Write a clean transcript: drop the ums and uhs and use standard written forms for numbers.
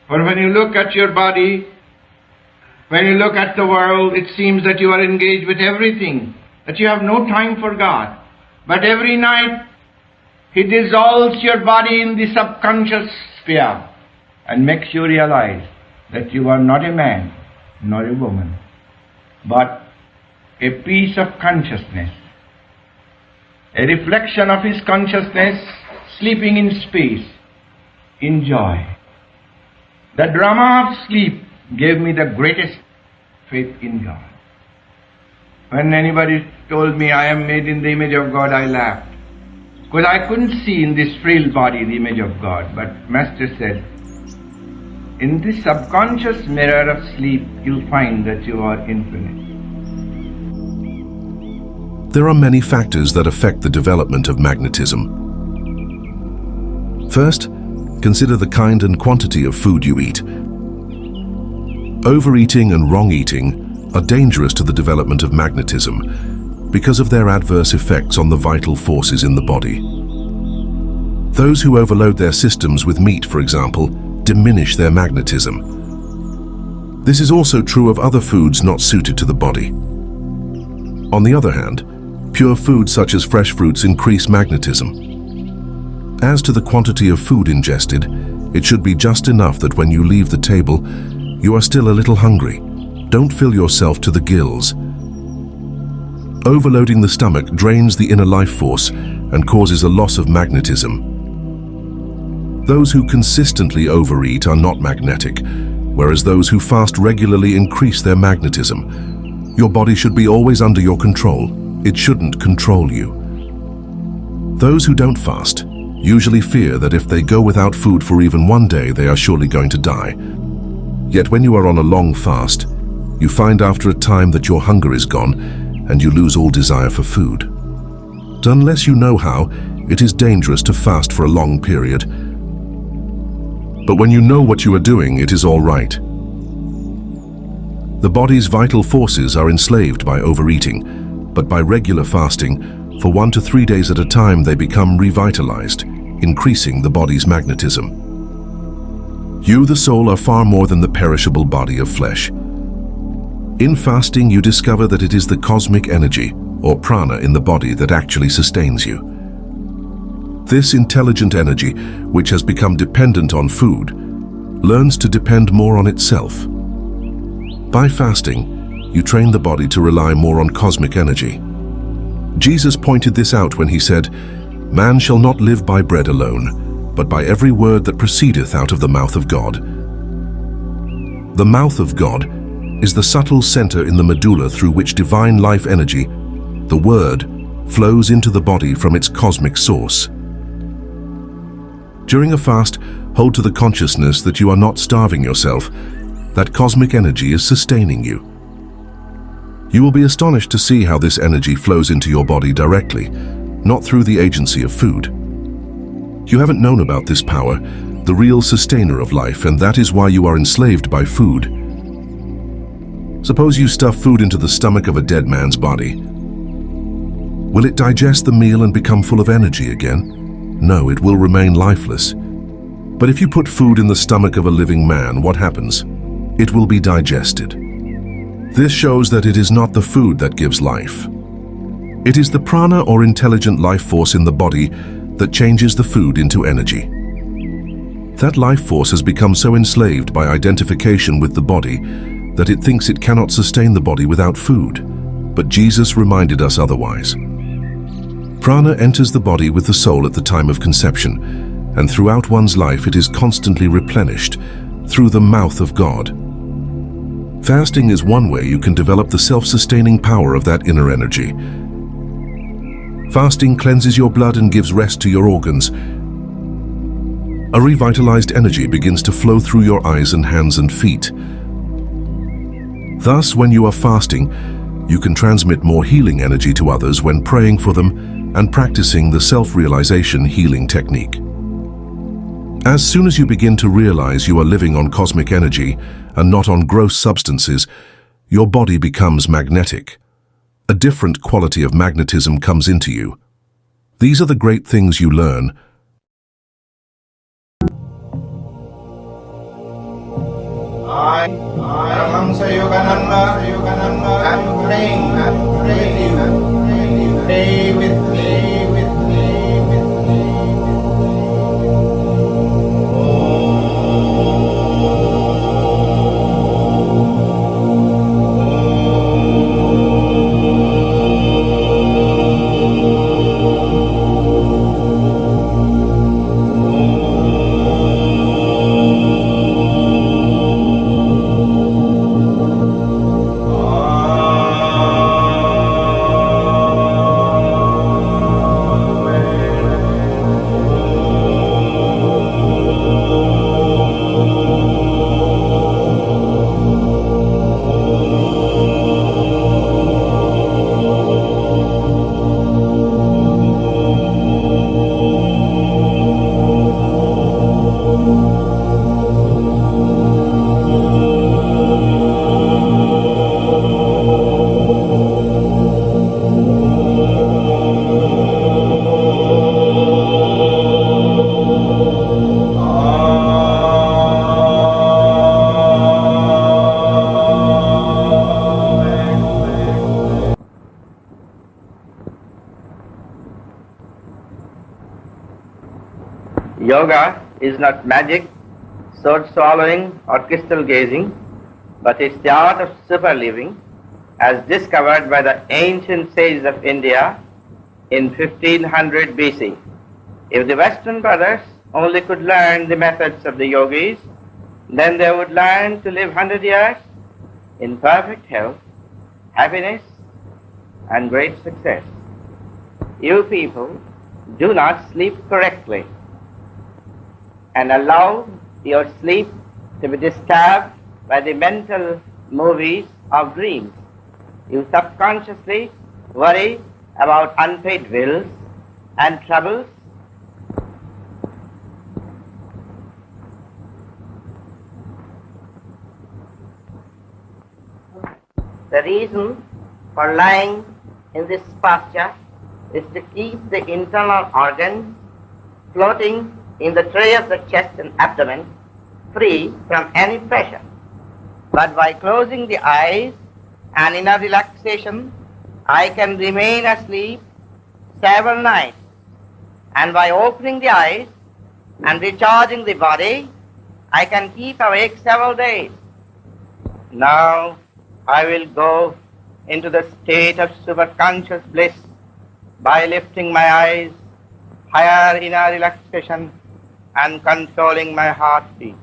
For when you look at your body, when you look at the world, it seems that you are engaged with everything, that you have no time for God. But every night, He dissolves your body in the subconscious sphere and makes you realize that you are not a man, nor a woman, but a piece of consciousness, a reflection of His consciousness sleeping in space, in joy. The drama of sleep gave me the greatest faith in God. When anybody told me I am made in the image of God, I laughed. Because I couldn't see in this frail body the image of God. But Master said, in this subconscious mirror of sleep, you'll find that you are infinite. There are many factors that affect the development of magnetism. First, consider the kind and quantity of food you eat. Overeating and wrong eating are dangerous to the development of magnetism because of their adverse effects on the vital forces in the body. Those who overload their systems with meat, for example, diminish their magnetism. This is also true of other foods not suited to the body. On the other hand, pure foods such as fresh fruits increase magnetism. As to the quantity of food ingested, it should be just enough that when you leave the table, you are still a little hungry. Don't fill yourself to the gills. Overloading the stomach drains the inner life force and causes a loss of magnetism. Those who consistently overeat are not magnetic, whereas those who fast regularly increase their magnetism. Your body should be always under your control. It shouldn't control you. Those who don't fast usually fear that if they go without food for even one day, they are surely going to die. Yet when you are on a long fast, you find after a time that your hunger is gone and you lose all desire for food. Unless you know how, it is dangerous to fast for a long period. But when you know what you are doing, it is all right. The body's vital forces are enslaved by overeating, but by regular fasting, for 1 to 3 days at a time, they become revitalized, increasing the body's magnetism. You, the soul, are far more than the perishable body of flesh. In fasting, you discover that it is the cosmic energy, or prana, in the body that actually sustains you. This intelligent energy, which has become dependent on food, learns to depend more on itself. By fasting, you train the body to rely more on cosmic energy. Jesus pointed this out when he said, "Man shall not live by bread alone, but by every word that proceedeth out of the mouth of God." The mouth of God is the subtle center in the medulla through which divine life energy, the Word, flows into the body from its cosmic source. During a fast, hold to the consciousness that you are not starving yourself, that cosmic energy is sustaining you. You will be astonished to see how this energy flows into your body directly, not through the agency of food. You haven't known about this power, the real sustainer of life, and that is why you are enslaved by food. Suppose you stuff food into the stomach of a dead man's body. Will it digest the meal and become full of energy again? No, it will remain lifeless. But if you put food in the stomach of a living man, what happens? It will be digested. This shows that it is not the food that gives life. It is the prana, or intelligent life force in the body, that changes the food into energy. That life force has become so enslaved by identification with the body that it thinks it cannot sustain the body without food. But Jesus reminded us otherwise. Prana enters the body with the soul at the time of conception, and throughout one's life it is constantly replenished through the mouth of God. Fasting is one way you can develop the self-sustaining power of that inner energy. Fasting cleanses your blood and gives rest to your organs. A revitalized energy begins to flow through your eyes and hands and feet. Thus, when you are fasting, you can transmit more healing energy to others when praying for them and practicing the self-realization healing technique. As soon as you begin to realize you are living on cosmic energy and not on gross substances, your body becomes magnetic. A different quality of magnetism comes into you. These are the great things you learn. Paramahansa Yogananda, I'm praying with you. Pray with me. Yoga is not magic, sword swallowing or crystal gazing, but it's the art of super living as discovered by the ancient sages of India in 1500 BC. If the Western brothers only could learn the methods of the yogis, then they would learn to live 100 years in perfect health, happiness and great success. You people do not sleep correctly and allow your sleep to be disturbed by the mental movies of dreams. You subconsciously worry about unpaid bills and troubles. The reason for lying in this posture is to keep the internal organs floating in the tray of the chest and abdomen free from any pressure. But by closing the eyes and in a relaxation, I can remain asleep several nights. And by opening the eyes and recharging the body, I can keep awake several days. Now I will go into the state of superconscious bliss by lifting my eyes higher in a relaxation and controlling my heartbeat.